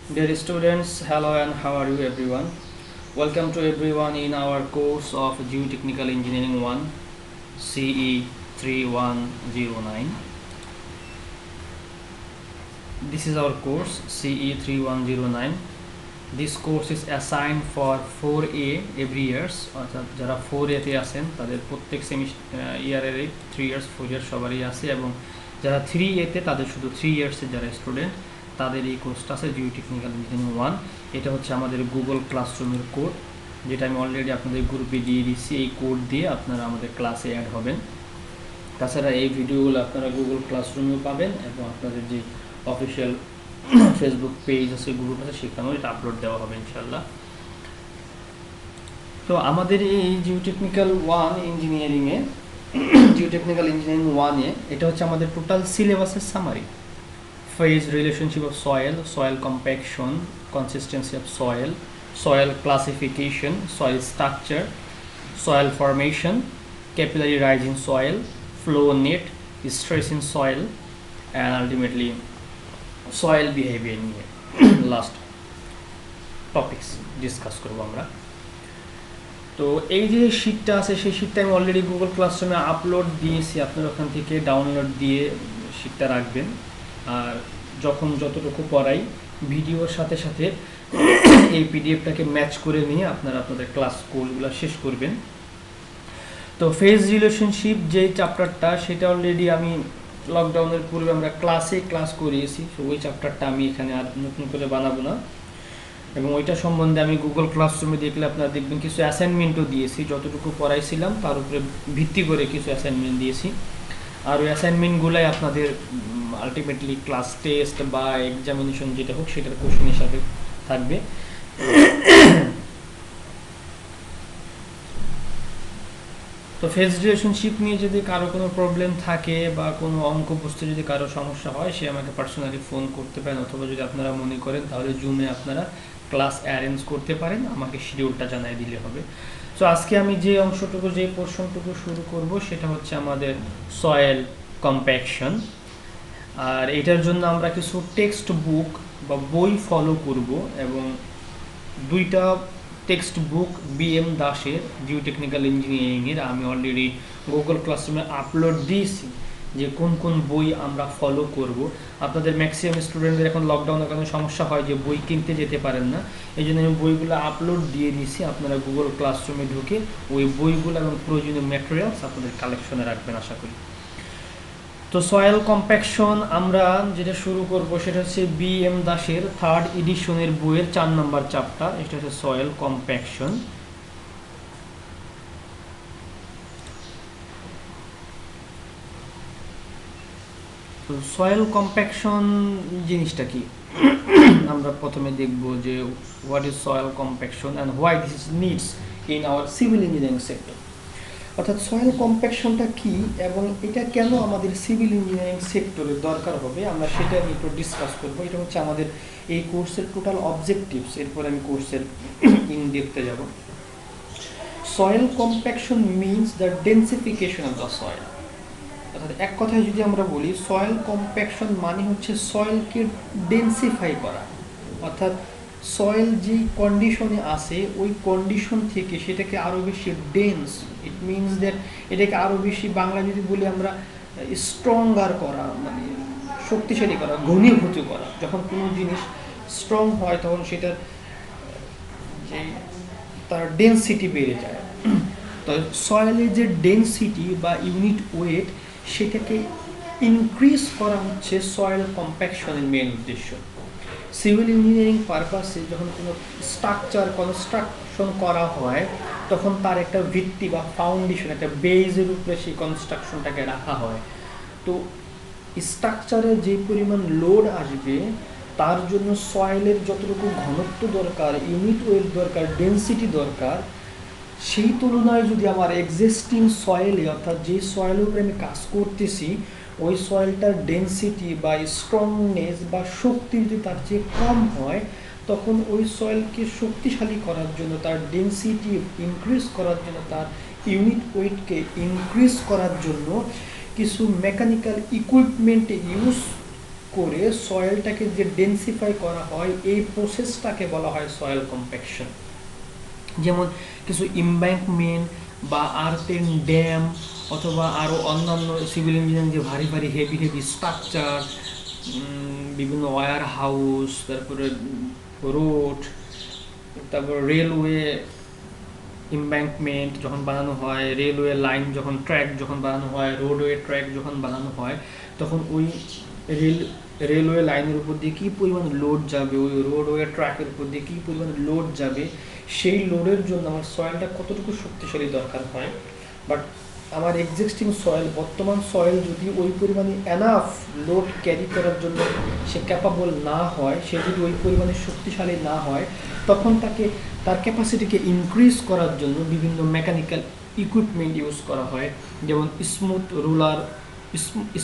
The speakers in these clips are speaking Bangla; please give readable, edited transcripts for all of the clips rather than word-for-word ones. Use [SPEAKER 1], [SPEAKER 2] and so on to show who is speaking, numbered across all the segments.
[SPEAKER 1] Dear students, hello and how are you everyone? Welcome to everyone in our course of Geotechnical Engineering 1 CE 3109. This is our course CE 3109. This course is assigned for 4A every years. অর্থাৎ যারা 4A তে আছেন তাদের প্রত্যেক ইয়ারেরই 3 years 4 years সবারই আছে, এবং যারা 3A তে তাদের শুধু 3 years-এর যারা স্টুডেন্ট তাদের এই কোর্সটা আছে জিওটেকনিক্যাল ইঞ্জিনিয়ারিং 1। এটা হচ্ছে আমাদের গুগল ক্লাসরুমের কোড, যেটা আমি অলরেডি আপনাদের গ্রুপে দিয়ে দিচ্ছি। এই কোড দিয়ে আপনারা আমাদের ক্লাসে অ্যাড হবেন। তাছাড়া এই ভিডিওগুলো আপনারা গুগল ক্লাসরুমেও পাবেন, এবং আপনাদের যে অফিসিয়াল ফেসবুক পেজ আছে, গ্রুপ আছে, সেখানেও এটা আপলোড দেওয়া হবে ইনশাল্লাহ। তো আমাদের এই জিওটেকনিক্যাল 1 ইঞ্জিনিয়ারিংয়ে জিওটেকনিক্যাল ইঞ্জিনিয়ারিং 1-এ এটা হচ্ছে আমাদের টোটাল সিলেবাসের summary. Phase relationship of soil, soil compaction, consistency of soil, soil classification, soil structure, soil formation, capillary rise in soil, flow net, stress in soil, and ultimately soil behavior নিয়ে লাস্ট টপিকস ডিসকাস করবো আমরা। তো এই যে শীটটা আছে সেই শীটটা আমি অলরেডি গুগল ক্লাসরুমে আপলোড দিয়েছি, আপনারা ওখান থেকে ডাউনলোড দিয়ে শীটটা রাখবেন। আর যখন যতটুকু পড়াই ভিডিওর সাথে সাথে এই পিডিএফটাকে ম্যাচ করে নিয়ে আপনারা আপনাদের ক্লাস কোর্সগুলো শেষ করবেন। তো ফেজ রিলেশনশিপ যে চ্যাপ্টারটা, সেটা অলরেডি আমি লকডাউনের পূর্বে আমরা ক্লাস করিয়েছি। তো ওই চ্যাপ্টারটা আমি এখানে আর নতুন করে বানাবো না, এবং ওইটা সম্বন্ধে আমি গুগল ক্লাসরুমে দেখলে আপনারা দেখবেন কিছু অ্যাসাইনমেন্টও দিয়েছি। যতটুকু পড়াইছিলাম তার উপরে ভিত্তি করে কিছু অ্যাসাইনমেন্ট দিয়েছি, আর ওই অ্যাসাইনমেন্টগুলাই আপনাদের আলটিমেটলি ক্লাস টেস্ট বা এক্সামিনেশন যেটা হোক সেটার কোশ্চেন হিসাবে থাকবে। তো ফেজ রিলেশনশিপ নিয়ে যদি কারো কোনো প্রবলেম থাকে বা কোনো অঙ্ক বুঝতে যদি কারো সমস্যা হয়, সে আমাকে পার্সোনালি ফোন করতে পারেন, অথবা যদি আপনারা মনে করেন তাহলে জুমে আপনারা ক্লাস অ্যারেঞ্জ করতে পারেন, আমাকে শিডিউলটা জানাই দিলে হবে। সো আজকে আমি যে অংশটুকু যে পোর্শনটুকু শুরু করব সেটা হচ্ছে আমাদের সয়েল কম্প্যাকশন। আর এটার জন্য আমরা কিছু টেক্সট বুক বা বই ফলো করব, এবং দুইটা টেক্সট বুক বিএম দাসের জিওটেকনিক্যাল ইঞ্জিনিয়ারিংয়ের আমি অলরেডি গুগল ক্লাসরুমে আপলোড দিয়েছি যে কোন কোন বই আমরা ফলো করব। আপনাদের ম্যাক্সিমাম স্টুডেন্টদের এখন লকডাউনের কারণে সমস্যা হয় যে বই কিনতে যেতে পারেন না, এই জন্য আমি বইগুলো আপলোড দিয়ে দিয়েছি। আপনারা গুগল ক্লাসরুমে ঢুকে ওই বইগুলো এবং প্রয়োজনীয় ম্যাটেরিয়ালস আপনাদের কালেকশনে রাখবেন আশা করি। তো সয়েল কম্প্যাকশন আমরা যেটা শুরু করব সেটা হচ্ছে বিএম দাসের 3rd এডিশনের বইয়ের 4 নম্বর চ্যাপ্টার, এটা হচ্ছে সয়েল কম্প্যাকশন। তো সয়েল কম্প্যাকশন জিনিসটা কি আমরা প্রথমে দেখব যে what is soil compaction and why this is needs in our civil engineering sector. অর্থাৎ সয়েল কম্প্যাকশনটা কি এবং এটা কেন আমাদের সিভিল ইঞ্জিনিয়ারিং সেক্টরে দরকার হবে, আমরা সেটা নিয়ে একটু ডিসকাস করবো। এটা হচ্ছে আমাদের এই কোর্সের টোটাল অবজেক্টিভস। এরপর আমি কোর্সের ইন ডেপথে যাব। Soil compaction means the densification of the soil. অর্থাৎ এক কথায় যদি আমরা বলি, সয়েল কম্প্যাকশন মানে হচ্ছে সয়েলকে ডেন্সিফাই করা। অর্থাৎ সয়েল যেই কন্ডিশনে আছে ওই কন্ডিশন থেকে সেটাকে আরও বেশি ডেন্স, ইট মিনস দ্যাট এটাকে আরও বেশি, বাংলা যদি বলি আমরা, স্ট্রঙ্গার করা, মানে শক্তিশালী করা, ঘনীভূত করা। যখন কোনো জিনিস স্ট্রং হয় তখন সেটার যে তার ডেন্সিটি বেড়ে যায়। তো সয়েলের যে ডেন্সিটি বা ইউনিট ওয়েট সেটাকে ইনক্রিজ করা হচ্ছে সয়েল কম্প্যাকশনের মেন উদ্দেশ্য। সিভিল ইঞ্জিনিয়ারিং পারপাসে যখন কোনো স্ট্রাকচার কনস্ট্রাকশন করা হয় তখন তার একটা ভিত্তি বা ফাউন্ডেশন, একটা বেজের উপরে সেই কনস্ট্রাকশনটাকে রাখা হয়। তো স্ট্রাকচারে যে পরিমাণ লোড আসবে তার জন্য সয়েলের যতটুকু ঘনত্ব দরকার, ইউনিট ওয়েট দরকার, ডেন্সিটি দরকার, সেই তুলনায় যদি আমার এক্সিস্টিং সয়েলে, অর্থাৎ যে সয়েলের উপরে আমি কাজ করতেছি, ওই সয়েলটার ডেন্সিটি বা স্ট্রংনেস বা শক্তি যদি তার চেয়ে কম হয়, তখন ওই সয়েলকে শক্তিশালী করার জন্য, তার ডেন্সিটি ইনক্রিজ করার জন্য, তার ইউনিট ওয়েটকে ইনক্রিজ করার জন্য কিছু মেকানিক্যাল ইকুইপমেন্ট ইউজ করে সয়েলটাকে যে ডেন্সিফাই করা হয় এই প্রসেসটাকে বলা হয় সয়েল কম্প্যাকশন। যেমন কিছু ইমব্যাঙ্কমেন্ট বা আর্থেন ড্যাম অথবা আরও অন্যান্য সিভিল ইঞ্জিনিয়ারিং যে ভারী ভারী হেভি হেভি স্ট্রাকচার, বিভিন্ন ওয়্যার হাউস, তারপরে রোড, তারপর রেলওয়ে ইমব্যাঙ্কমেন্ট যখন বানানো হয়, রেলওয়ে লাইন যখন ট্র্যাক যখন বানানো হয়, রোডওয়ে ট্র্যাক যখন বানানো হয়, তখন ওই রেলওয়ে লাইনের উপর দিয়ে কী পরিমাণ লোড যাবে, ওই রোডওয়ে ট্র্যাকের উপর দিয়ে কী পরিমাণ লোড যাবে, সেই লোডের জন্য আমার সয়েলটা কতটুকু শক্তিশালী দরকার হয়। বাট আমার এক্সিস্টিং সয়েল, বর্তমান সয়েল যদি ওই পরিমাণে এনাফ লোড ক্যারি করার জন্য সে ক্যাপাবল না হয়, সে যদি ওই পরিমাণে শক্তিশালী না হয়, তখন তাকে তার ক্যাপাসিটিকে ইনক্রিজ করার জন্য বিভিন্ন মেকানিক্যাল ইকুইপমেন্ট ইউজ করা হয়, যেমন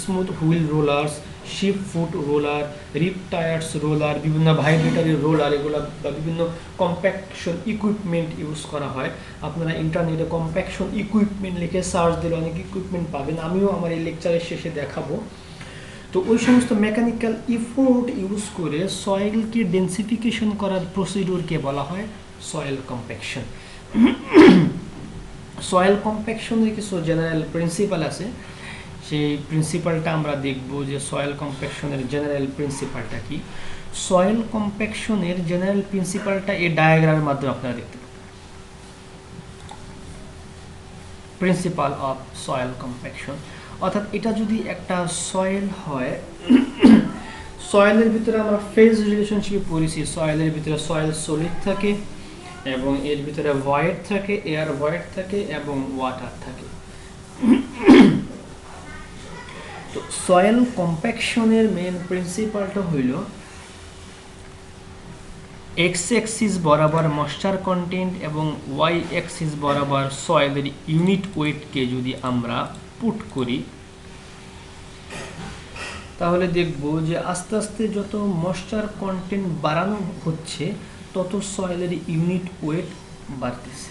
[SPEAKER 1] smooth wheel rollers, sheep foot roller, রিপ টায়ার্স রোলার, বিভিন্ন ভাইব্রেটরি রোলার, এগুলো বা বিভিন্ন কম্প্যাকশন ইকুইপমেন্ট ইউজ করা হয়। আপনারা ইন্টারনেটে কম্প্যাকশন ইকুইপমেন্ট লিখে সার্চ দিলে অনেক ইকুইপমেন্ট পাবেন, আমিও আমার এই লেকচারের শেষে দেখাবো। তো ওই সমস্ত মেকানিক্যাল ইফোর্ট ইউজ করে সয়েলকে ডেন্সিফিকেশন করার প্রসিডিউরকে বলা হয় সয়েল কম্প্যাকশন। সয়েল কম্প্যাকশনের কিছু জেনারেল প্রিন্সিপাল আছে, সেই প্রিন্সিপালটা আমরা দেখব যে সয়েল কম্প্যাকশনের জেনারেল প্রিন্সিপালটা কি। সয়েল কম্প্যাকশনের জেনারেল প্রিন্সিপালটা এই ডায়াগ্রামের মাধ্যমে আপনারা দেখতে পাবেন। প্রিন্সিপাল অফ সয়েল কম্প্যাকশন, অর্থাৎ এটা যদি একটা সয়েল হয়, সয়েলের ভিতরে আমরা ফেজ রিলেশনশিপে পড়েছি, সয়েলের ভিতরে সয়েল সলিড থাকে এবং এর ভিতরে ভয়েড থাকে, এয়ার ভয়েড থাকে এবং ওয়াটার থাকে। তো সয়েল কম্প্যাকশনের মেন প্রিন্সিপালটা হইল এক্স অ্যাক্সিস বরাবর ময়েশ্চার কন্টেন্ট এবং ওয়াই অ্যাক্সিস বরাবর সয়েলের ইউনিট ওয়েটকে যদি আমরা পুট করি, তাহলে দেখব যে আস্তে আস্তে যত ময়েশ্চার কন্টেন্ট বাড়ানো হচ্ছে তত সয়েলের ইউনিট ওয়েট বাড়তেছে।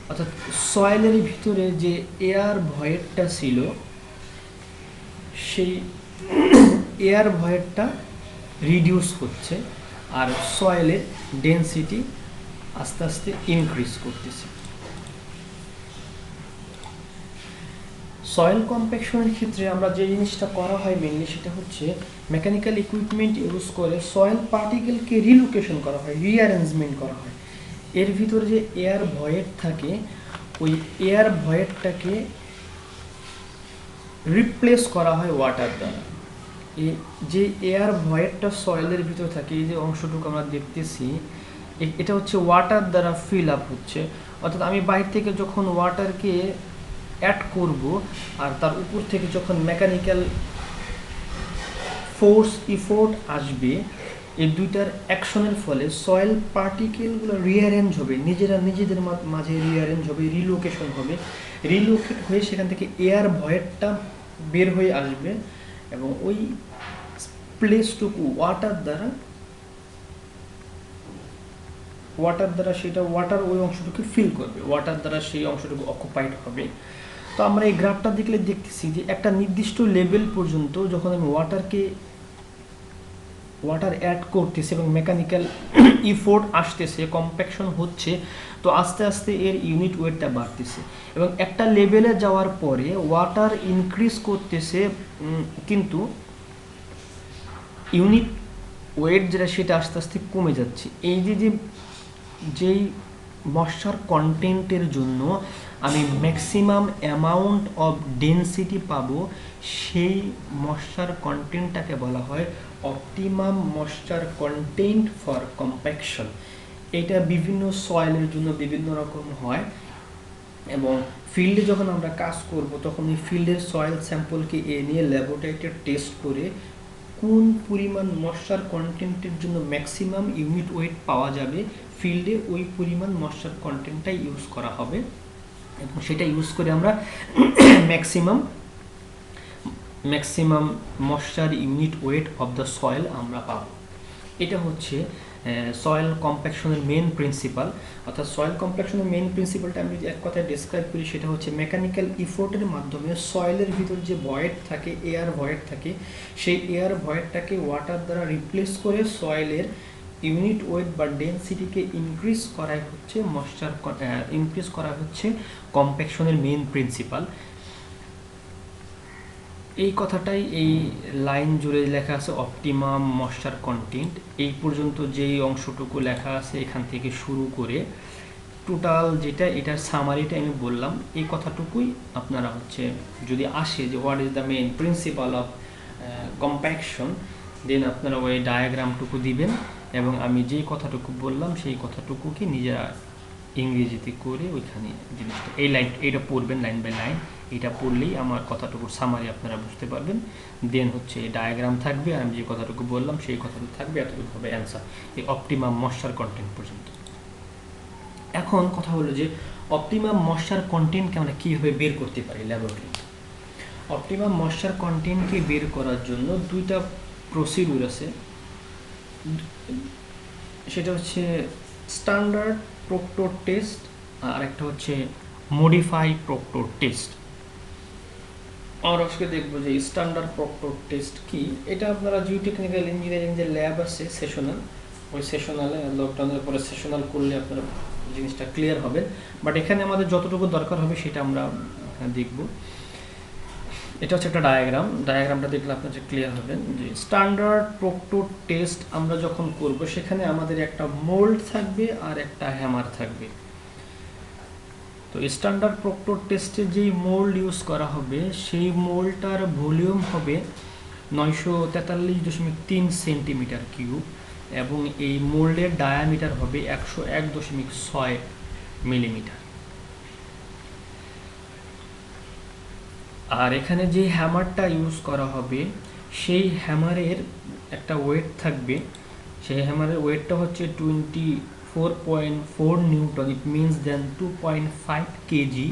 [SPEAKER 1] অর্থাৎ সয়েলের ভিতরে যে এয়ার ভয়েডটা ছিল, সেই এয়ার ভয়েডটা রিডিউস হচ্ছে আর সয়েলের ডেন্সিটি আস্তে আস্তে ইনক্রিজ করতেছে। সয়েল কম্প্যাকশনের ক্ষেত্রে আমরা যে জিনিসটা করা হয় মেনলি সেটা হচ্ছে মেকানিক্যাল ইকুইপমেন্ট ইউজ করে সয়েল পার্টিকেলকে রিলোকেশন করা হয়, রিঅ্যারেঞ্জমেন্ট করা হয়। এর ভিতরে যে এয়ার ভয়েড থাকে, ওই এয়ার ভয়েডটাকে রিপ্লেস করা হয় ওয়াটার দ্বারা। এই যে এয়ার ভয়েডটা সয়েলের ভিতরে থাকে, এই যে অংশটুকু আমরা দেখতেছি, এটা হচ্ছে ওয়াটার দ্বারা ফিল আপ হচ্ছে। অর্থাৎ আমি বাইরে থেকে যখন ওয়াটারকে অ্যাড করব আর তার উপর থেকে যখন মেকানিক্যাল ফোর্স ইফোর্ট আসবে, এই দুইটার অ্যাকশনের ফলে সয়েল পার্টিকেলগুলো রিঅ্যারেঞ্জ হবে, নিজেদের মাঝে রিঅ্যারেঞ্জ হবে, রিলোকেশন হবে, রিলোকেট হয়ে সেখান থেকে এয়ার ভয়েডটা বের হয়ে আসবে এবং ওই প্লেসটুকু ওয়াটার দ্বারা সেটা ওয়াটার ওই অংশটুকু ফিল করবে, ওয়াটার দ্বারা সেই অংশটুকু অকুপাইড হবে। তো আমরা এই গ্রাফটা দেখলে দেখতেছি যে একটা নির্দিষ্ট লেভেল পর্যন্ত যখন আমি ওয়াটার অ্যাড করতেছি এবং মেকানিক্যাল ইফোর্ট আসতেছে, কম্প্যাকশন হচ্ছে, তো আস্তে আস্তে এর ইউনিট ওয়েটটা বাড়তেছে এবং একটা লেভেলে যাওয়ার পরে ওয়াটার ইনক্রিজ করতেছে, কিন্তু ইউনিট ওয়েট যেটা সেটা আস্তে আস্তে কমে যাচ্ছে। এই যেই ময়েশ্চার কন্টেন্টের জন্য আমি ম্যাক্সিমাম অ্যামাউন্ট অফ ডেনসিটি পাবো, সেই ময়েশ্চার কন্টেন্টটাকে বলা হয় optimum moisture content for compaction. এটা বিভিন্ন সয়েলের জন্য বিভিন্ন রকম হয় এবং ফিল্ডে যখন আমরা কাজ করব তখন এই ফিল্ডের সয়েল স্যাম্পলকে নিয়ে ল্যাবরেটরিতে টেস্ট করে কোন পরিমাণ ময়েশ্চার কন্টেন্টের জন্য ম্যাক্সিমাম ইউনিট ওয়েট পাওয়া যাবে, ফিল্ডে ওই পরিমাণ ময়েশ্চার কন্টেন্টটাই ইউজ করা হবে এবং সেটা ইউজ করে আমরা maximum moisture unit weight of the soil আমরা পাবো। এটা হচ্ছে সয়েল কম্প্যাকশনের মেন প্রিন্সিপাল। অর্থাৎ সয়েল কম্প্যাকশনের মেন প্রিন্সিপালটা আমি যদি এক কথায় ডেসক্রাইব করি, সেটা হচ্ছে মেকানিক্যাল ইফোর্টের মাধ্যমে সয়েলের ভিতর যে ভয়েড থাকে, এয়ার ভয়েড থাকে, সেই এয়ার ভয়েডটাকে ওয়াটার দ্বারা রিপ্লেস করে সয়েলের ইউনিট ওয়েট বা ডেন্সিটিকে ইনক্রিজ করাই হচ্ছে ইনক্রিজ করা হচ্ছে কম্প্যাকশনের মেন প্রিন্সিপাল। এই কথাটাই এই লাইন জুড়ে লেখা আছে, অপটিমাম ময়েশ্চার কন্টেন্ট। এই পর্যন্ত যেই অংশটুকু লেখা আছে এখান থেকে শুরু করে টোটাল যেটা, এটার সামারিটা আমি বললাম, এই কথাটুকুই আপনারা হচ্ছে যদি আসে যে what is the main principle of compaction, then আপনারা ওই ডায়াগ্রামটুকু দিবেন এবং আমি যেই কথাটুকু বললাম সেই কথাটুকুকে নিজেরা ইংরেজিতে করে ওইখানে জিনিসটা এই লাইন এইটা পড়বেন লাইন বাই লাইন। এটা পড়লেই আমার কথাটুকুর সামারি আপনারা বুঝতে পারবেন। দেন হচ্ছে ডায়াগ্রাম থাকবে আর আমি যে কথাটুকু বললাম সেই কথাটুকু থাকবে, এতটুকু হবে অ্যান্সার এই অপটিমাম ময়েশ্চার কন্টেন্ট পর্যন্ত। এখন কথা হলো যে অপটিমাম ময়েশ্চার কন্টেন্টকে আমরা কীভাবে বের করতে পারি ল্যাবরেটরিতে। অপটিমাম ময়েশ্চার কন্টেন্টকে বের করার জন্য দুইটা প্রসিডিউর আছে। সেটা হচ্ছে স্ট্যান্ডার্ড প্রক্টর টেস্ট আর একটা হচ্ছে মডিফাই প্রক্টর টেস্ট। আমরা আজকে দেখবো যে স্ট্যান্ডার্ড প্রক্টর টেস্ট কি। এটা আপনারা জিওটেকনিক্যাল ইঞ্জিনিয়ারিং যে ল্যাব আছে সেশনাল, ওই সেশনালে লকডাউনের পরে সেশনাল করলে আপনারা জিনিসটা ক্লিয়ার হবে। বাট এখানে আমাদের যতটুকু দরকার হবে সেটা আমরা দেখব। এটা হচ্ছে একটা ডায়াগ্রামটা দেখলে আপনার যে ক্লিয়ার হবেন যে স্ট্যান্ডার্ড প্রক্টর টেস্ট আমরা যখন করব সেখানে আমাদের একটা মোল্ড থাকবে আর একটা হ্যামার থাকবে। তো স্ট্যান্ডার্ড প্রক্টর টেস্টে যেই মোল্ড ইউজ করা হবে সেই মোল্ডটার ভলিউম হবে 943.3 সেন্টিমিটার কিউব এবং এই মোল্ডের ডায়ামিটার হবে 101.6 মিলিমিটার। আর এখানে যে হ্যামারটা ইউজ করা হবে সেই হ্যামারের একটা ওয়েট থাকবে, সেই হ্যামারের ওয়েটটা হচ্ছে 24.4 newton, it means then 2.5 kg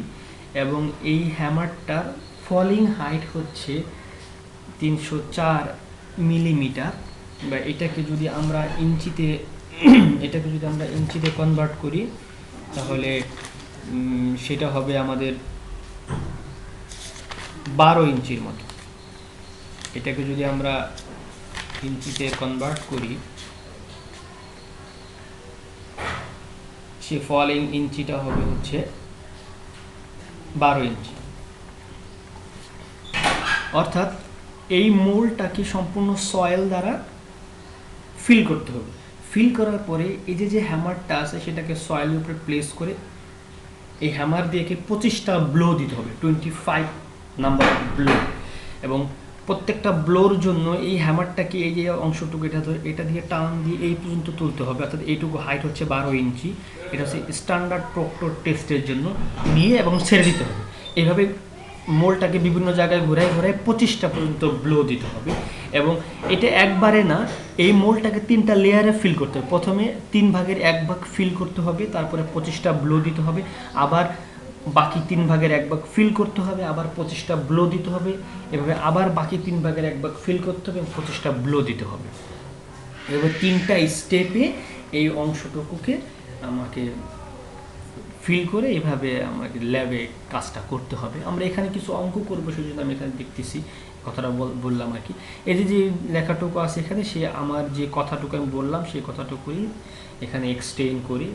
[SPEAKER 1] এবং এই হ্যামারটার ফলিং হাইট হচ্ছে 304 মিলিমিটার। বা এটাকে যদি আমরা ইঞ্চিতে কনভার্ট করি তাহলে সেটা হবে আমাদের 12 ইঞ্চির মতো। এটাকে যদি আমরা ইঞ্চিতে কনভার্ট করি, সে ফলিং ইঞ্চিটা হবে হচ্ছে 12 ইঞ্চি। অর্থাৎ এই মোল্ডটাকে সম্পূর্ণ সয়েল দ্বারা ফিল করতে হবে। ফিল করার পরে এই যে হ্যামারটা আছে সেটাকে সয়েলের উপরে প্লেস করে এই হ্যামার দিয়ে 25টা ব্লো দিতে হবে, 25 নাম্বার ব্লো, এবং প্রত্যেকটা ব্লোর জন্য এই হ্যামারটাকে এই যে অংশটুকু এটা দিয়ে টান দিয়ে এই পর্যন্ত তুলতে হবে। অর্থাৎ এইটুকু হাইট হচ্ছে 12 ইঞ্চি। এটা হচ্ছে স্ট্যান্ডার্ড প্রক্টর টেস্টের জন্য নিয়ে এবং ছেড়ে দিতে হবে। এইভাবে মোলটাকে বিভিন্ন জায়গায় ঘোরায় 25টা পর্যন্ত ব্লো দিতে হবে। এবং এটা একবারে না, এই মোলটাকে 3টা লেয়ারে ফিল করতে হবে। প্রথমে 3 ভাগের 1 ভাগ ফিল করতে হবে, তারপরে 25টা ব্লো দিতে হবে, আবার বাকি 3 ভাগের 1 ভাগ ফিল করতে হবে, আবার 25টা ব্লো দিতে হবে, এভাবে আবার বাকি 3 ভাগের 1 ভাগ ফিল করতে হবে এবং 25টা ব্লো দিতে হবে। এভাবে 3টা স্টেপে এই অংশটুকুকে আমাকে ফিল করে এভাবে আমাকে ল্যাবে কাজটা করতে হবে। আমরা এখানে কিছু অঙ্ক করবো, সেই জন্য আমি এখানে দেখতেছি, কথাটা বললাম আর কি। এই যে লেখাটুকু আছে এখানে, সে আমার যে কথাটুকু আমি বললাম সেই কথাটুকুই এখানে এক্সটেন্ড করে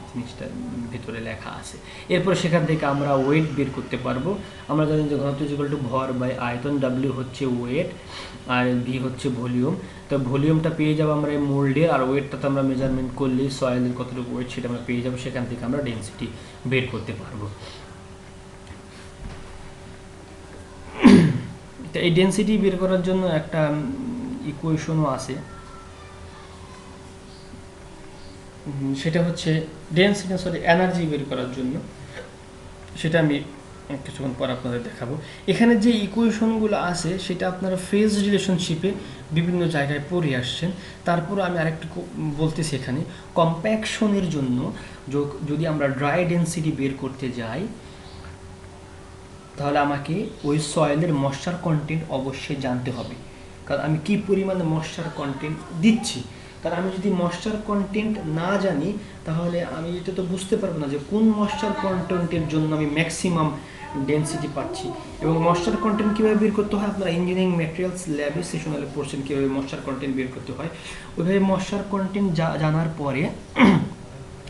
[SPEAKER 1] জিনিসটা ভিতরে লেখা আছে। এরপরে সেখান থেকে আমরা ওয়েট বের করতে পারবো। আমরা জানি যে ঘনত্ব ইকুয়াল টু ভর বাই আয়তন, ডাব্লিউ হচ্ছে ওয়েট আর ভি হচ্ছে ভলিউম। তো ভলিউমটা পেয়ে যাবো আমরা এই মোল্ডের, আর ওয়েটটা তো আমরা মেজারমেন্ট করলেই সয়েলের কতটুকু ওয়েট সেটা আমরা পেয়ে যাবো। সেখান থেকে আমরা ডেনসিটি বের করতে পারবো। তো এই ডেনসিটি বের করার জন্য একটা ইকুয়েশনও আছে, সেটা হচ্ছে এনার্জি বের করার জন্য। সেটা আমি কিছুক্ষণ পর আপনাদের দেখাবো। এখানে যে ইকুয়েশনগুলো আছে সেটা আপনারা ফেজ রিলেশনশিপে বিভিন্ন জায়গায় পড়ে আসছেন। তারপর আমি আরেকটু বলতেছি, এখানে কম্প্যাকশনের জন্য যদি আমরা ড্রাই ডেনসিটি বের করতে যাই তাহলে আমাকে ওই সয়েলের ময়েশ্চার কন্টেন্ট অবশ্যই জানতে হবে, কারণ আমি কি পরিমাণে ময়েশ্চার কন্টেন্ট দিচ্ছি কারণ আমি যদি ময়েশ্চার কন্টেন্ট না জানি তাহলে আমি এটা তো বুঝতে পারবো না যে কোন ময়েশ্চার কন্টেন্টের জন্য আমি ম্যাক্সিমাম ডেন্সিটি পাচ্ছি। এবং ময়েশ্চার কন্টেন্ট কীভাবে বের করতে হয়, আপনারা ইঞ্জিনিয়ারিং ম্যাটেরিয়ালস ল্যাবে সেশনালে পড়ছেন কীভাবে ময়েশ্চার কন্টেন্ট বের করতে হয়। ওইভাবে ময়েশ্চার কন্টেন্ট জানার পরে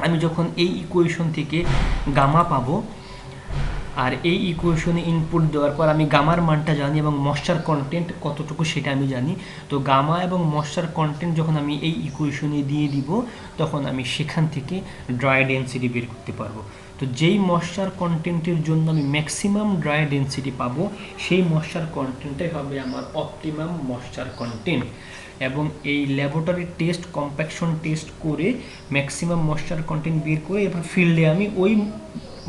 [SPEAKER 1] আমি যখন এই ইকুয়েশন থেকে গামা পাবো, আর এই ইকুয়েশনে ইনপুট দেওয়ার পর আমি গামার মানটা জানি এবং ময়েশ্চার কন্টেন্ট কতটুকু সেটা আমি জানি। তো গামা এবং ময়েশ্চার কন্টেন্ট যখন আমি এই ইকুয়েশনে দিয়ে দিব তখন আমি সেখান থেকে ড্রাই ডেন্সিটি বের করতে পারবো। তো যেই ময়েশ্চার কন্টেন্টের জন্য আমি ম্যাক্সিমাম ড্রাই ডেন্সিটি পাবো সেই ময়েশ্চার কন্টেন্টটাই হবে আমার অপটিমাম ময়েশ্চার কন্টেন্ট। এবং এই ল্যাবরেটরি টেস্ট, কম্প্যাকশন টেস্ট করে ম্যাক্সিমাম ময়েশ্চার কন্টেন্ট বের করে এবার ফিল্ডে আমি ওই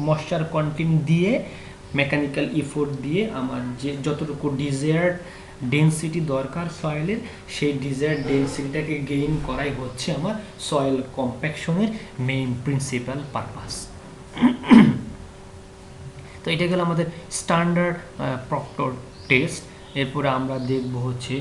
[SPEAKER 1] ময়েশ্চার কন্টেন্ট দিয়ে মেকানিক্যাল ইফোর্ট দিয়ে আমার যে যতটুকু ডিজায়ার্ড ডেন্সিটি দরকার সয়েলের সেই ডিজায়ার্ড ডেন্সিটিটাকে গেইন করাই হচ্ছে আমার সয়েল কম্প্যাকশনের মেইন প্রিন্সিপাল পারপাস। তো এটা গেল আমাদের স্ট্যান্ডার্ড প্রক্টর টেস্ট। এরপরে আমরা দেখব হচ্ছে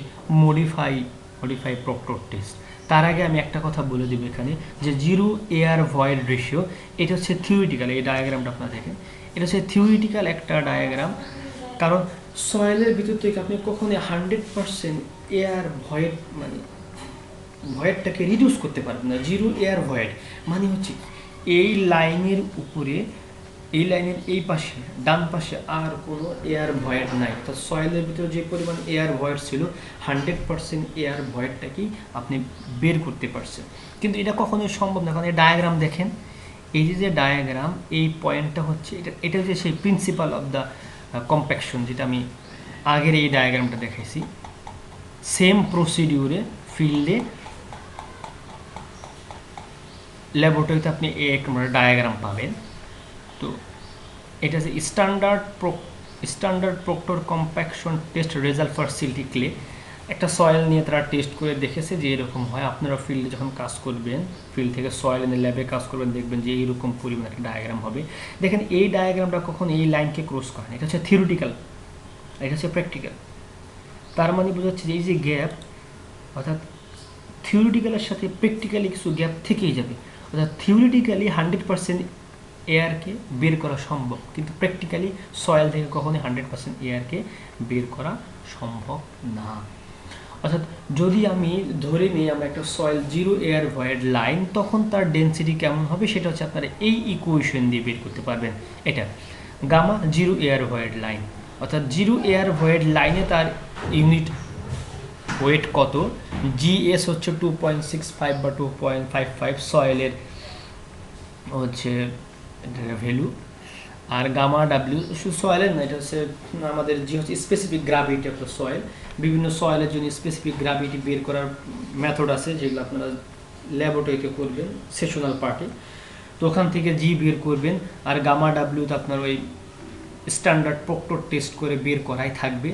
[SPEAKER 1] মডিফাই প্রক্টর টেস্ট। তার আগে আমি একটা কথা বলে দেব এখানে যে জিরো এয়ার ভয়েড রেশিও, এটা হচ্ছে থিওরিটিক্যাল। এই ডায়াগ্রামটা আপনারা দেখেন, এটা হচ্ছে থিওরিটিক্যাল একটা ডায়াগ্রাম। কারণ সয়েলের ভিতর থেকে আপনি কখনোই 100% এয়ার ভয়েড মানে ভয়েডটাকে রিডিউস করতে পারবেন না। জিরো এয়ার ভয়েড মানে হচ্ছে এই লাইনের উপরে, এই লাইনের এই পাশে ডান পাশে আর কোনো এয়ার ভয়েড নাই। তো সয়েলের ভিতরে যে পরিমাণ এয়ার ভয়েড ছিল 100% এয়ার ভয়েডটাকেই আপনি বের করতে পারছেন। কিন্তু এটা কখনোই সম্ভব না, কারণ এই ডায়াগ্রাম দেখেন, এই যে ডায়াগ্রাম, এই পয়েন্টটা হচ্ছে এটা হচ্ছে সেই প্রিন্সিপাল অফ দ্য কম্প্যাকশন, যেটা আমি আগের এই ডায়াগ্রামটা দেখাইছি। সেম প্রসিডিউরে ফিল্ডে ল্যাবরেটরিতে আপনি এক ডায়াগ্রাম পাবেন। তো এটা হচ্ছে standard Proctor compaction test result for silty clay. একটা সয়েল নিয়ে তারা টেস্ট করে দেখেছে যে এরকম হয়। আপনারা ফিল্ডে যখন কাজ করবেন, ফিল্ড থেকে সয়েল এনে ল্যাবে কাজ করবেন, দেখবেন যে এইরকম পরিমাণ একটা ডায়াগ্রাম হবে। দেখেন এই ডায়াগ্রামটা কখন এই লাইনকে ক্রস করে না, এটা হচ্ছে থিওরিটিক্যাল, এটা হচ্ছে প্র্যাকটিক্যাল। তার মানে বোঝাচ্ছে যে এই যে গ্যাপ, অর্থাৎ থিওরিটিক্যালের সাথে প্র্যাকটিক্যালি কিছু গ্যাপ থেকেই যাবে। অর্থাৎ থিওরিটিক্যালি 100% এয়ারকে বের করা সম্ভব, কিন্তু প্র্যাকটিক্যালি সয়েল থেকে কখনোই 100% এয়ারকে বের করা সম্ভব না। অর্থাৎ যদি আমি ধরে নিই আমরা একটা soil zero air void line, তখন তার ডেন্সিটি কেমন হবে সেটা হচ্ছে আপনারা এই ইকুয়েশন দিয়ে বের করতে পারবেন। এটা gamma zero air void line, অর্থাৎ জিরো এয়ার ভয়েড লাইনে তার ইউনিট ওয়েট কত, জিএস হচ্ছে 2.65 বা 2.55 সয়েলের হচ্ছে ভ্যালু, আর গামা ডাব্লিউ সয়েলের না, এটা হচ্ছে আমাদের যে হচ্ছে specific gravity of the soil. বিভিন্ন সয়েলের জন্য স্পেসিফিক গ্রাভিটি বের করার মেথড আছে, যেগুলো আপনারা ল্যাবরেটরিতে করবেন সেশনাল পার্টে। তো ওখান থেকে জি বের করবেন, আর গামা ডাব্লিউতে আপনার ওই স্ট্যান্ডার্ড প্রক্টর টেস্ট করে বের করাই থাকবে।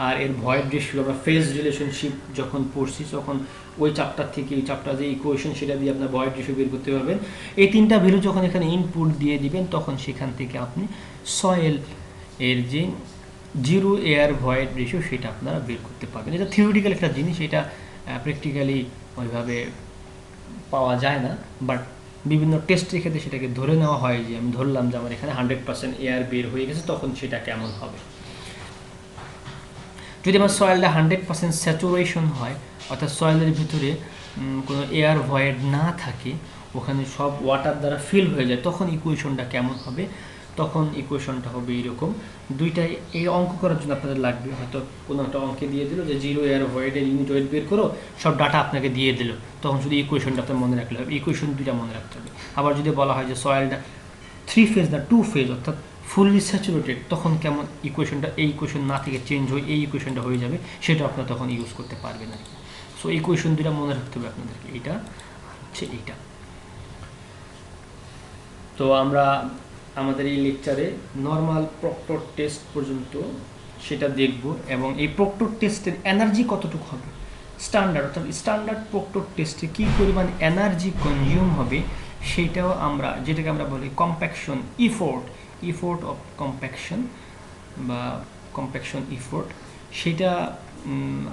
[SPEAKER 1] আর এর ভয়েড রেশিও আমরা ফেজ রিলেশনশিপ যখন পড়ছি, তখন ওই চ্যাপ্টার থেকে এই চ্যাপ্টার যে ইকুয়েশন সেটা দিয়ে আপনার ভয়েড রেশিও বের করতে পারবেন। এই তিনটা ভ্যালু যখন এখানে ইনপুট দিয়ে দিবেন, তখন সেখান থেকে আপনি সয়েল এর যে জিরো এয়ার ভয়েড রেশিও সেটা আপনারা বের করতে পারবেন। এটা থিওরিটিক্যাল একটা জিনিস, এটা প্র্যাকটিক্যালি ওইভাবে পাওয়া যায় না, বাট বিভিন্ন টেস্টের ক্ষেত্রে সেটাকে ধরে নেওয়া হয় যে আমি ধরলাম যে আমার এখানে 100% এয়ার বের হয়ে গেছে, তখন সেটা কেমন হবে। যদি আমার সয়েলটা 100% স্যাচুরেশন হয়, অর্থাৎ সয়েলের ভিতরে কোনো এয়ার ভয়েড না থাকে, ওখানে সব ওয়াটার দ্বারা ফিল হয়ে যায়, তখন ইকুয়েশনটা কেমন হবে, তখন ইকুয়েশনটা হবে এইরকম। দুইটাই এই অঙ্ক করার জন্য আপনাদের লাগবে, হয়তো কোনো একটা অঙ্কে দিয়ে দিল যে জিরো এয়ার ভয়েডের ইউনিট ওয়েট বের করো, সব ডাটা আপনাকে দিয়ে দিল, তখন শুধু ইকুয়েশনটা আপনার মনে রাখলে হবে। ইকুয়েশন দুইটা মনে রাখতে হবে। আবার যদি বলা হয় যে সয়েলটা 3 ফেজ না 2 ফেজ, অর্থাৎ ফুললি স্যাচুরেটেড, তখন কেমন ইকুয়েশনটা এই ইকুয়েশন না থেকে চেঞ্জ হয়ে এই ইকুয়েশনটা হয়ে যাবে, সেটা আপনারা তখন ইউজ করতে পারবেন আর কি। সো ইকুয়েশন দুইটা মনে রাখতে হবে আপনাদেরকে, এইটা হচ্ছে এইটা। তো আমরা আমাদের এই লেকচারে নর্মাল প্রক্টর টেস্ট পর্যন্ত সেটা দেখব, এবং এই প্রক্টর টেস্টের এনার্জি কতটুকু হবে, স্ট্যান্ডার্ড অর্থাৎ স্ট্যান্ডার্ড প্রক্টর টেস্টে কী পরিমাণ এনার্জি কনজিউম হবে, সেটাও আমরা, যেটাকে আমরা বলি কম্প্যাকশন ইফোর্ট অফ কম্প্যাকশন বা কম্প্যাকশন ইফোর্ট, সেটা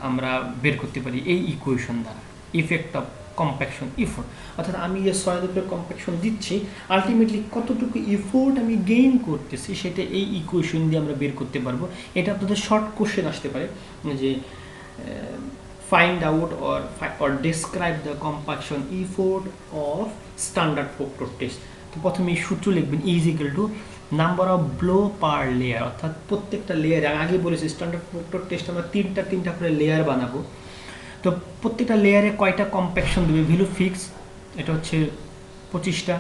[SPEAKER 1] আমরা বের করতে পারি এই ইকুয়েশন দ্বারা। ইফেক্ট অফ কম্প্যাকশন ইফোর্ট, অর্থাৎ আমি যে সয়েলের উপরে কম্প্যাকশন দিচ্ছি আলটিমেটলি কতটুকু ইফোর্ট আমি গেইন করতেছি সেটা এই ইকুয়েশন দিয়ে আমরা বের করতে পারবো। এটা আপনাদের শর্ট কোশ্চেন আসতে পারে যে find out or describe the compaction effort of standard Proctor test। তো প্রথমে এই সূত্র লিখবেন is equal to number of blow per layer, অর্থাৎ প্রত্যেকটা লেয়ার আগে বলেছি স্ট্যান্ডার্ড প্রক্টর টেস্ট আমরা তিনটা করে লেয়ার বানাবো। তো প্রত্যেকটা লেয়ারে কয়টা কম্প্যাকশন দেবে ভ্যালু ফিক্স, এটা হচ্ছে 25টা।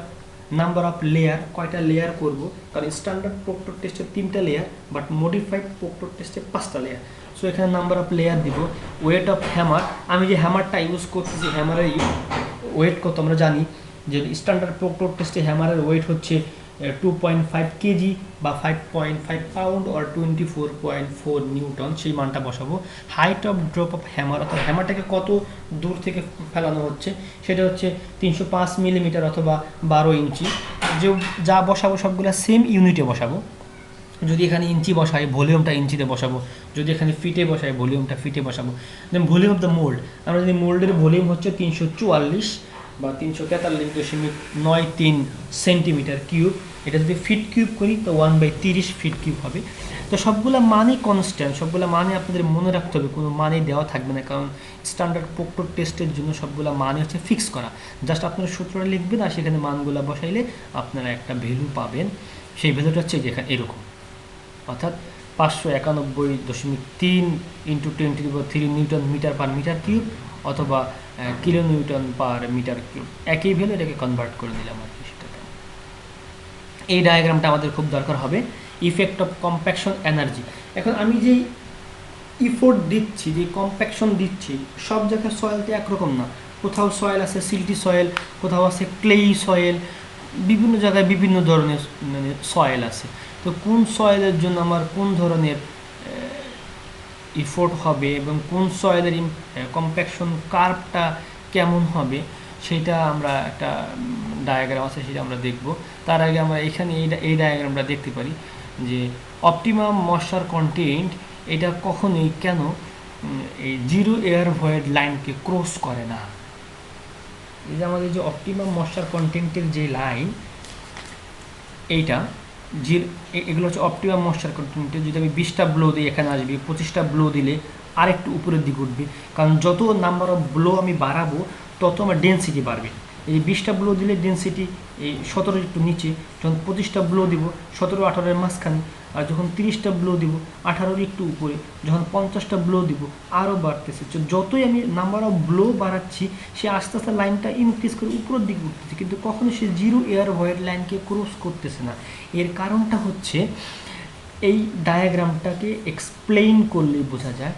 [SPEAKER 1] নাম্বার অফ লেয়ার কয়টা লেয়ার করব, কারণ স্ট্যান্ডার্ড প্রক্টর টেস্টে 3টা লেয়ার বাট মডিফাইড প্রক্টর টেস্টে 5টা লেয়ার। সো এখানে নাম্বার অফ লেয়ার দিব। ওয়েট অফ হ্যামার, আমি যে হ্যামারটা ইউজ করতেছি হ্যামারের ওয়েট কত আমরা জানি যে স্ট্যান্ডার্ড প্রক্টর টেস্টে হ্যামারের ওয়েট হচ্ছে 2.5 কেজি বা 5.5 পাউন্ড আর 24.4 নিউটন, সেই মানটা বসাবো। Height of drop of hammer, অর্থাৎ হ্যামারটাকে কত দূর থেকে ফেলানো হচ্ছে সেটা হচ্ছে 305 মিলিমিটার অথবা 12 ইঞ্চি। যে যা বসাবো সবগুলো সেম ইউনিটে বসাবো। যদি এখানে ইঞ্চি বসাই ভলিউমটা ইঞ্চিতে বসাবো, যদি এখানে ফিটে বসাই ভলিউমটা ফিটে বসাবো। দেন ভলিউম অফ দ্য মোল্ড, আমরা যদি মোল্ডের ভলিউম হচ্ছে 344 বা 343.93 সেন্টিমিটার কিউব, এটা যদি ফিট কিউব করি তো 1/30 ফিট কিউব হবে। তো সবগুলো মানে কনস্ট্যান্ট, সবগুলো মানে আপনাদের মনে রাখতে হবে, কোনো মানে দেওয়া থাকবে না, কারণ স্ট্যান্ডার্ড প্রক্টর টেস্টের জন্য সবগুলো মানে হচ্ছে ফিক্স করা। জাস্ট আপনারা সূত্রটা লিখবেন আর সেখানে মানগুলো বসাইলে আপনারা একটা ভ্যালু পাবেন। সেই ভ্যালুটা হচ্ছে যেখানে এরকম, অর্থাৎ 591.3 into 10⁻³ newton metre per metre cube অথবা kilo newton per metre cube, একই ভ্যালু এটাকে কনভার্ট করে দিলাম আর কি সেটাকে। এই ডায়াগ্রামটা আমাদের খুব দরকার হবে, ইফেক্ট অফ কম্প্যাকশন এনার্জি। এখন আমি যেই ইফোর্ট দিচ্ছি, যে কম্প্যাকশন দিচ্ছি, সব জায়গায় সয়েলটা একরকম না। কোথাও সয়েল আছে সিল্টি সয়েল, কোথাও আছে ক্লেই সয়েল, বিভিন্ন জায়গায় বিভিন্ন ধরনের মানে সয়েল আছে। তো কোন সয়েলের জন্য আমার কোন ধরনের ইফোর্ট হবে এবং কোন সয়েলের কম্প্যাকশন কার্ভটা কেমন হবে সেটা আমরা একটা ডায়াগ্রাম আছে সেটা আমরা দেখব। তার আগে আমরা এখানে এই ডায়াগ্রামটা দেখতে পারি যে অপটিমাম ময়েশ্চার কন্টেন্ট এটা কখনোই কেন এই জিরো এয়ার ভয়েড লাইনকে ক্রস করে না। এই যে আমাদের যে অপটিমাম ময়েশ্চার কন্টেন্টের যে লাইন, এইটা যে এগুলো হচ্ছে অপটিমাম ময়েশ্চার কন্টেন্টে। যদি আমি 20টা ব্লো দিই এখানে আসবে, 25টা ব্লো দিলে আরেকটু উপরের দিকে উঠবে, কারণ যত নাম্বার অফ ব্লো আমি বাড়াবো তত আমার ডেন্সিটি বাড়বে। এই 20টা ব্লো দিলে ডেন্সিটি এই 17 একটু নিচে, যখন 25টা ব্লো দিব 17-18-এর মাঝখানে, আর যখন 30টা ব্লো দিব 18-র একটু উপরে, যখন 50টা ব্লো দিব আরও বাড়তেছে। যতই আমি নাম্বার অফ ব্লো বাড়াচ্ছি সে আস্তে আস্তে লাইনটা ইনক্রিজ করে উপরের দিকে উঠতেছে, কিন্তু কখনো সে জিরো এয়ার ভয়েড লাইনকে ক্রস করতেছে না। এর কারণটা হচ্ছে এই ডায়াগ্রামটাকে এক্সপ্লেইন করলেই বোঝা যায়।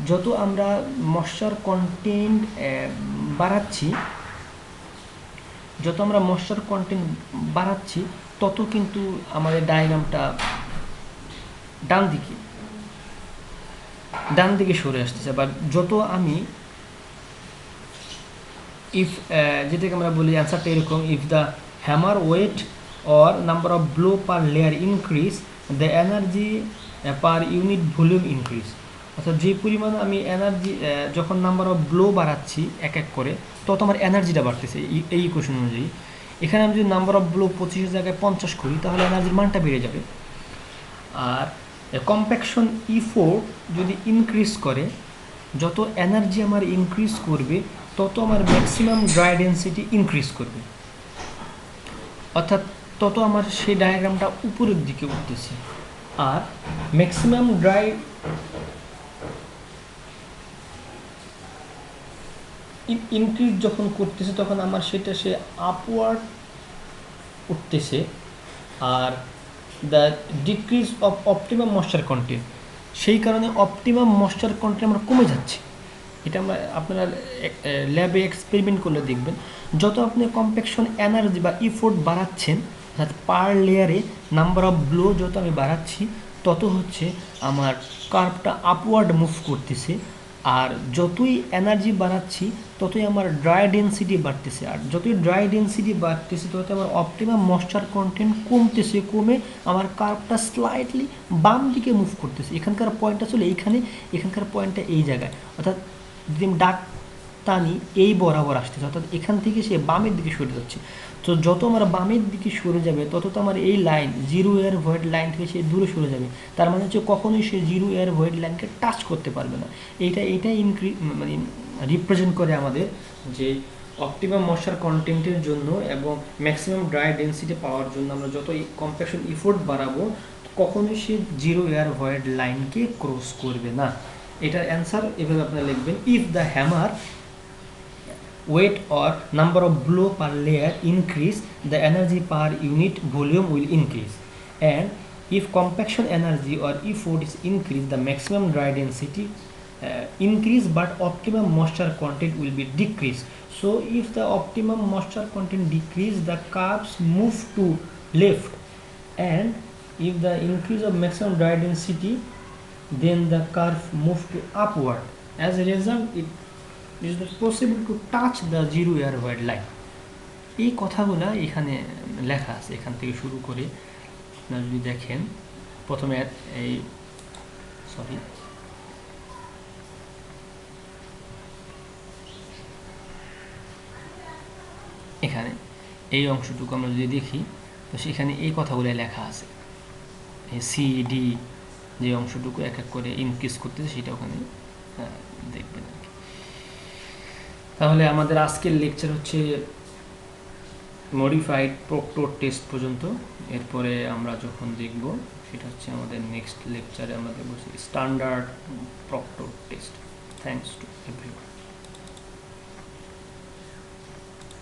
[SPEAKER 1] যত আমরা ময়েশ্চার কন্টেন্ট বাড়াচ্ছি, তত কিন্তু আমাদের ডায়াগ্রামটা ডান দিকে সরে আসতেছে। বা যত আমি ইফ যেটাকে আমরা বলি অ্যান্সারটা এরকম, if the hammer weight or number of blow per layer increase the energy per unit volume increase, অর্থাৎ যে পরিমাণ আমি এনার্জি যখন নাম্বার অফ ব্লো বাড়াচ্ছি এক এক করে তত আমার এনার্জিটা বাড়তেছে। এই ইকুয়েশন অনুযায়ী এখানে আমি যদি নাম্বার অফ ব্লো 25-এর জায়গায় 50 করি তাহলে এনার্জির মানটা বেড়ে যাবে। আর কম্প্যাকশন ইফোর্ট যদি ইনক্রিজ করে, যত এনার্জি আমার ইনক্রিজ করবে তত আমার ম্যাক্সিমাম ড্রাই ডেন্সিটি ইনক্রিজ করবে, অর্থাৎ তত আমার সেই ডায়াগ্রামটা উপরের দিকে উঠতেছে। আর ম্যাক্সিমাম ড্রাই ইনক্রিজ যখন করতেছে তখন আমার সেটা সে আপওয়ার্ড উঠতেছে। Are the decrease of optimum moisture content, সেই কারণে অপটিমাম ময়েশ্চার কন্টেন্ট আমরা কমে যাচ্ছে। এটা আমরা আপনারা ল্যাবে এক্সপেরিমেন্ট করলে দেখবেন, যত আপনি কম্প্যাকশন এনার্জি বা ইফোর্ট বাড়াচ্ছেন, অর্থাৎ পার লেয়ারে নাম্বার অফ ব্লো যত আমি বাড়াচ্ছি তত হচ্ছে আমার কার্ভটা আপওয়ার্ড মুভ করতেছে। আর যতই এনার্জি বাড়াচ্ছি ততই আমার ড্রাই ডেন্সিটি বাড়তেছে, আর যতই ড্রাই ডেন্সিটি বাড়তেছে তত আমার অপটিমাম ময়েশ্চার কন্টেন্ট কমতেছে, কমে আমার কার্ভটা স্লাইটলি বাম দিকে মুভ করতেছে। এখানকার পয়েন্টটা চলে এইখানে, এখানকার পয়েন্টটা এই জায়গায়, অর্থাৎ যদি আমি ডাক টানি এই বরাবর আসতেছে, অর্থাৎ এখান থেকে সে বামের দিকে সরে যাচ্ছে। তো যত আমার বামের দিকে সরে যাবে তত তো আমার এই line zero air void line থেকে সে দূরে সরে যাবে। তার মানে হচ্ছে কখনোই সে জিরো এয়ার ভয়েড লাইনকে টাচ করতে পারবে না। এইটাই মানে রিপ্রেজেন্ট করে আমাদের যে অপটিমাম ময়েশ্চার কন্টেন্টের জন্য এবং ম্যাক্সিমাম ড্রাই ডেন্সিটি পাওয়ার জন্য আমরা যত কম্প্যাকশন ইফোর্ট বাড়াবো কখনোই সে জিরো এয়ার ভয়েড লাইনকে ক্রস করবে না। এটার অ্যান্সার এভাবে আপনারা লিখবেন, if the hammer weight or number of blow per layer increase, the energy per unit volume will increase, and if compaction energy or effort is increased, the maximum dry density increase but optimum moisture content will be decreased. So if the optimum moisture content decrease, the curves move to left, and if the increase of maximum dry density, then the curve move to upward. As a result, it is not possible to touch the zero air void line. এই কথাগুলো এখানে লেখা আছে, এখান থেকে শুরু করে আপনারা যদি দেখেন প্রথমে এই এখানে এই অংশটুকু আমরা যদি দেখি তো সেখানে এই কথাগুলো লেখা আছে, এই সি ডি যে অংশটুকু এক এক করে ইনক্রিজ করতেছে সেটা ওখানে দেখবেন আর কি। তাহলে আমাদের আজকের লেকচার হচ্ছে মডিফাইড প্রক্টর টেস্ট পর্যন্ত। এরপরে আমরা যখন দেখব সেটা হচ্ছে আমাদের নেক্সট লেকচারে আমরা দেখব standard proctor test. Thanks to everyone.